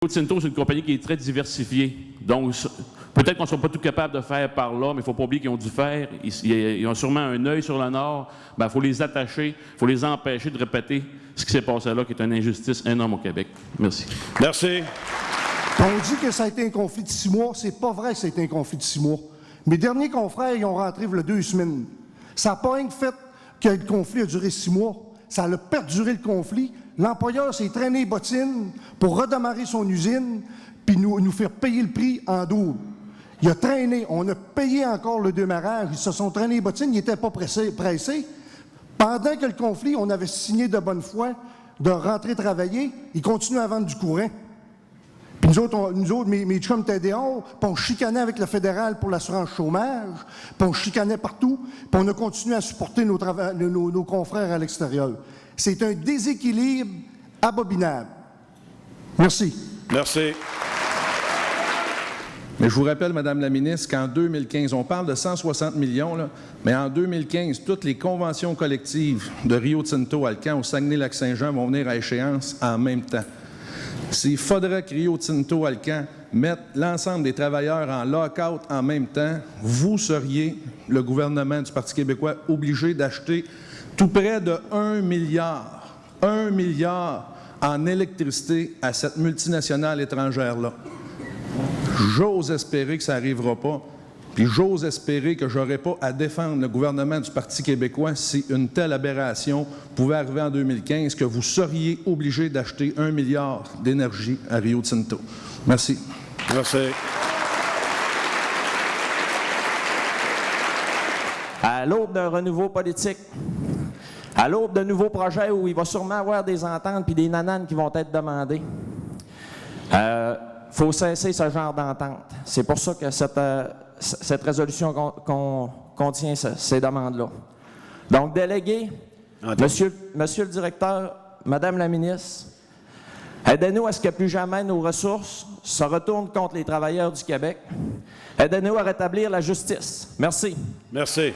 Rio Tinto, c'est une compagnie qui est très diversifiée. Donc, peut-être qu'on ne sera pas tout capable de faire par là, mais il ne faut pas oublier qu'ils ont dû faire. Ils ont sûrement un œil sur le Nord. Il faut les attacher, il faut les empêcher de répéter ce qui s'est passé là, qui est une injustice énorme au Québec. Merci. Merci. On dit que ça a été un conflit de 6 mois. C'est pas vrai que ça a été un conflit de 6 mois. Mes derniers confrères, ils ont rentré il y a 2 semaines. Ça n'a pas rien fait que le conflit a duré 6 mois. Ça a perduré le conflit. L'employeur s'est traîné les bottines pour redémarrer son usine puis nous faire payer le prix en double. Il a traîné. On a payé encore le démarrage. Ils se sont traînés les bottines. Ils n'étaient pas pressés. Pendant que le conflit, on avait signé de bonne foi de rentrer travailler. Ils continuent à vendre du courant. Puis nous autres, mes chums étaient dehors, puis on chicanait avec le fédéral pour l'assurance chômage, puis on chicanait partout, puis on a continué à supporter nos confrères à l'extérieur. C'est un déséquilibre abominable. Merci. Merci. Mais je vous rappelle, Madame la ministre, qu'en 2015, on parle de 160 millions, là, mais en 2015, toutes les conventions collectives de Rio Tinto, Alcan, au Saguenay-Lac-Saint-Jean vont venir à échéance en même temps. S'il faudrait que Rio Tinto, Alcan mette l'ensemble des travailleurs en lock-out en même temps, vous seriez, le gouvernement du Parti québécois, obligé d'acheter tout près de 1 milliard en électricité à cette multinationale étrangère-là. J'ose espérer que ça n'arrivera pas, puis j'ose espérer que je n'aurai pas à défendre le gouvernement du Parti québécois si une telle aberration pouvait arriver en 2015, que vous seriez obligé d'acheter 1 milliard d'énergie à Rio Tinto. Merci. Merci. À l'aube d'un renouveau politique, à l'aube de nouveaux projets où il va sûrement avoir des ententes puis des nananes qui vont être demandées, faut cesser ce genre d'entente. C'est pour ça que cette résolution contient ces demandes-là. Donc, délégué, monsieur le directeur, Madame la ministre, aidez-nous à ce que plus jamais nos ressources se retournent contre les travailleurs du Québec. Aidez-nous à rétablir la justice. Merci. Merci.